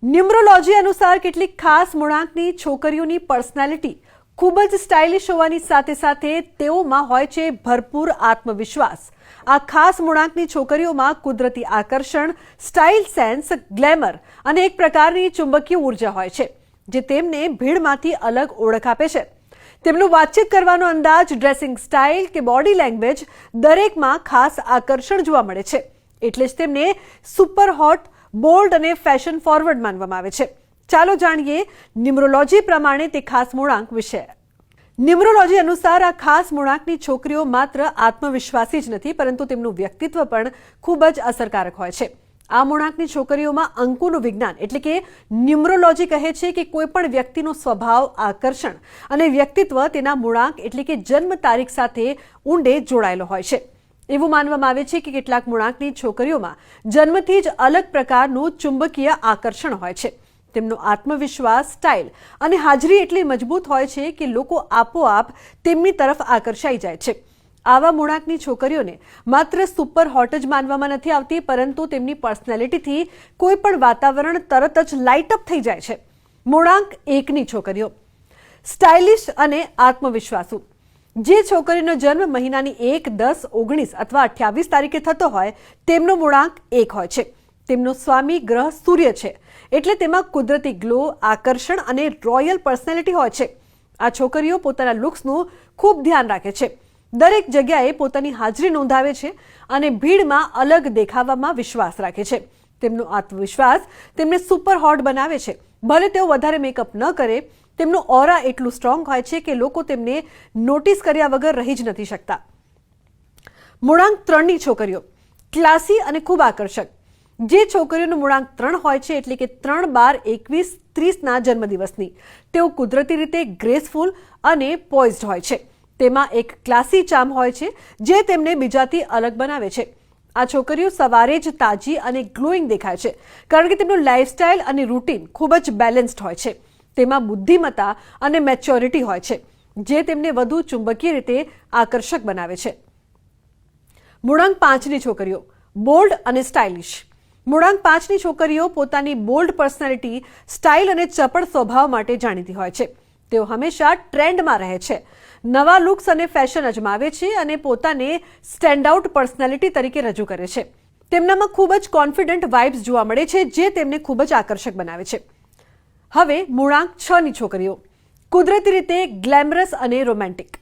Numerology અનુસાર કેટલીક ખાસ મૂળાંકની છોકરીઓની પર્સનાલિટી ખૂબ જ સ્ટાઇલિશ હોવાની સાથે સાથે તેઓમાં હોય છે ભરપૂર આત્મવિશ્વાસ। આ ખાસ મૂળાંકની છોકરીઓમાં કુદરતી આકર્ષણ, સ્ટાઇલ સેન્સ, ગ્લેમર અને એક પ્રકારની ચુંબકીય ઉર્જા હોય છે જે તેમને ભીડમાંથી અલગ ઓળખ આપે છે। તેમનું વાતચીત કરવાનો અંદાજ, ડ્રેસિંગ સ્ટાઇલ કે બોડી લેંગ્વેજ દરેકમાં ખાસ આકર્ષણ જોવા મળે છે। એટલે જ તેમને સુપર હોટ, બોલ્ડ અને ફેશન ફોરવર્ડ માનવામાં આવે છે। ચાલો જાણીએ ન્યુમરોલોજી પ્રમાણે તે ખાસ મૂળાંક વિશે। ન્યુમરોલોજી અનુસાર આ ખાસ મૂળાંકની છોકરીઓ માત્ર આત્મવિશ્વાસી જ નથી પરંતુ તેમનું વ્યક્તિત્વ પણ ખૂબ જ અસરકારક હોય છે। આ મૂળાંકની છોકરીઓમાં અંકોનું વિજ્ઞાન એટલે કે ન્યુમરોલોજી કહે છે કે કોઈ પણ વ્યક્તિનો સ્વભાવ, આકર્ષણ અને વ્યક્તિત્વ તેના મૂળાંક એટલે કે જન્મ તારીખ સાથે ઊંડે જોડાયેલો હોય છે। એવું માનવામાં આવે છે કે કેટલાક મૂળાંકની છોકરીઓમાં જન્મથી જ અલગ પ્રકારનું ચુંબકીય આકર્ષણ હોય છે। તેમનો આત્મવિશ્વાસ, સ્ટાઇલ અને હાજરી એટલી મજબૂત હોય છે કે લોકો આપોઆપ તેમની તરફ આકર્ષાઈ જાય છે। આવા મૂળાંકની છોકરીઓને માત્ર સુપર હોટ જ માનવામાં નથી આવતી પરંતુ તેમની પર્સનાલિટીથી કોઈ પણ વાતાવરણ તરત જ લાઇટ અપ થઈ જાય છે। મૂળાંક 1ની છોકરીઓ સ્ટાઇલિશ અને આત્મવિશ્વાસુ। જે છોકરીનો જન્મ મહિનાની 1, 10, 19 અથવા 28 તારીખે થતો હોય તેમનો મૂળાંક 1 હોય છે। તેમનો સ્વામી ગ્રહ સૂર્ય છે એટલે તેમાં કુદરતી ગ્લો, આકર્ષણ અને રોયલ પર્સનાલિટી હોય છે। આ છોકરીઓ પોતાના લુક્સનું ખૂબ ધ્યાન રાખે છે, દરેક જગ્યાએ પોતાની હાજરી નોંધાવે છે અને ભીડમાં અલગ દેખાવામાં વિશ્વાસ રાખે છે। તેમનો આત્મવિશ્વાસ તેમને સુપર હોટ બનાવે છે। ભલે તેઓ વધારે મેકઅપ ન કરે, તેમનું ઓરા એટલું સ્ટ્રોંગ હોય છે કે લોકો તેમને નોટિસ કર્યા વગર રહી જ નથી શકતા। મૂળાંક 3ની છોકરીઓ ક્લાસી અને ખૂબ આકર્ષક। જે છોકરીઓનું મૂળાંક 3 હોય છે એટલે કે 3, 12, 21, 30ના જન્મદિવસની, તેઓ કુદરતી રીતે ગ્રેસફુલ અને પોઇઝ્ડ હોય છે। તેમાં એક ક્લાસી ચાર્મ હોય છે જે તેમને બીજાથી અલગ બનાવે છે। આ છોકરીઓ સવારે જ તાજી અને ગ્લોઈંગ દેખાય છે કારણ કે તેમનું લાઇફસ્ટાઇલ અને રૂટીન ખૂબ જ બેલેન્સ્ડ હોય છે। તેમાં બુદ્ધિમત્તા અને મેચ્યોરિટી હોય છે જે તેમને વધુ ચુંબકીય રીતે આકર્ષક બનાવે છે। મૂળાંક 5ની છોકરીઓ બોલ્ડ અને સ્ટાઇલિશ। મૂળાંક 5ની છોકરીઓ પોતાની બોલ્ડ પર્સનાલિટી, સ્ટાઇલ અને ચપળ સ્વભાવ માટે જાણીતી હોય છે। તેઓ હંમેશા ટ્રેન્ડમાં રહે છે, નવા લુક્સ અને ફેશન અજમાવે છે અને પોતાને સ્ટેન્ડ આઉટ પર્સનાલિટી તરીકે રજૂ કરે છે। તેમનામાં ખૂબ જ કોન્ફિડન્ટ વાઇબ્સ જોવા મળે છે જે તેમને ખૂબ જ આકર્ષક બનાવે છે। હવે મૂળાંક 6ની છોકરીઓ કુદરતી રીતે ગ્લેમરસ અને રોમેન્ટિક।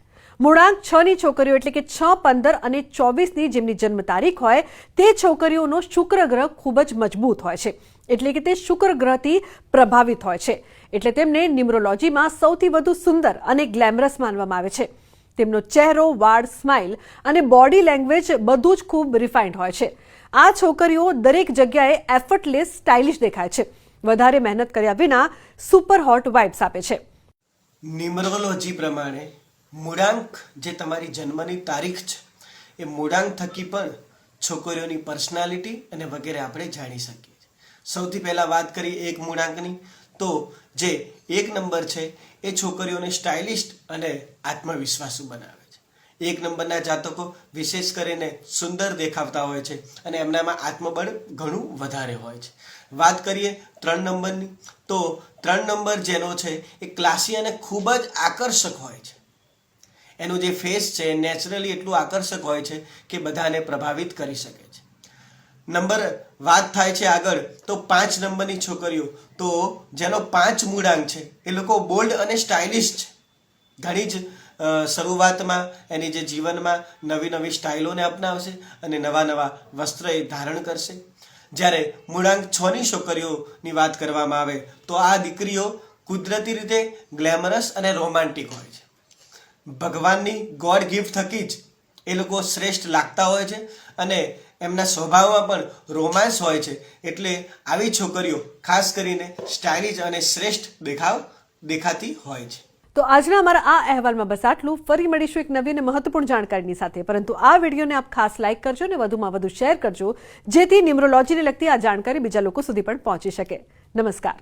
મૂળાંક 6ની છોકરીઓ એટલે કે 6, 15 અને 24ની જેમની જન્મ તારીખ હોય તે છોકરીઓનો શુક્ર ગ્રહ ખૂબ જ મજબૂત હોય છે એટલે કે તે શુક્ર ગ્રહથી પ્રભાવિત હોય છે એટલે તેમને ન્યુમરોલોજીમાં સૌથી વધુ સુંદર અને ગ્લેમરસ માનવામાં આવે છે। તેમનો ચહેરો, વાળ, સ્માઇલ અને બોડી લેંગ્વેજ બધું જ ખૂબ રિફાઇન્ડ હોય છે। આ છોકરીઓ દરેક જગ્યાએ એફર્ટલેસ, સ્ટાઇલિશ દેખાય છે, વધારે મહેનત કર્યા વિના સુપર હોટ વાઇબ્સ આપે છે। ન્યુમરોલોજી પ્રમાણે મૂળાંક જે તમારી જન્મની તારીખ છે એ મૂળાંક થકી પણ છોકરીઓની પર્સનાલિટી અને વગેરે આપણે જાણી શકીએ છીએ। સૌથી પહેલાં વાત કરીએ 1 મૂળાંકની, તો જે 1 નંબર છે એ છોકરીઓને સ્ટાઇલિશ અને આત્મવિશ્વાસુ બનાવે છે। 1 નંબરના જાતકો વિશેષ કરીને સુંદર દેખાવતા હોય છે અને એમનામાં આત્મબળ ઘણું વધારે હોય છે। વાત કરીએ 3 નંબરની, તો 3 નંબર જેનો છે એ ક્લાસી અને ખૂબ જ આકર્ષક હોય છે। એનું જે ફેસ છે નેચરલી એટલું આકર્ષક હોય છે કે બધાને પ્રભાવિત કરી શકે છે। વાત થાય છે આગળ તો 5 નંબરની છોકરીઓ, તો જેનો 5 મૂળાંક છે એ લોકો બોલ્ડ અને સ્ટાઇલિશ છે। ઘણી જ શરૂઆતમાં એની જે જીવનમાં નવી નવી સ્ટાઇલોને અપનાવશે અને નવા નવા વસ્ત્ર એ ધારણ કરશે। જ્યારે મૂળાંક 6ની છોકરીઓની વાત કરવામાં આવે તો આ દીકરીઓ કુદરતી રીતે ગ્લેમરસ અને રોમાન્ટિક હોય છે। ભગવાનની ગોડ ગિફ્ટ થકી જ એ લોકો શ્રેષ્ઠ લાગતા હોય છે અને એમના સ્વભાવમાં પણ રોમાંસ હોય છે એટલે આવી છોકરીઓ ખાસ કરીને સ્ટાઇલિશ અને શ્રેષ્ઠ દેખાતી હોય છે। તો આજના અમારા આ અહેવાલમાં બસ આટલું। ફરી મળીશું એક નવી અને મહત્વપૂર્ણ જાણકારીની સાથે, પરંતુ આ વિડીયોને આપ ખાસ લાઇક કરજો અને વધુમાં વધુ શેર કરજો જેથી ન્યુમરોલોજીને લગતી આ જાણકારી બીજા લોકો સુધી પણ પહોંચી શકે। નમસ્કાર।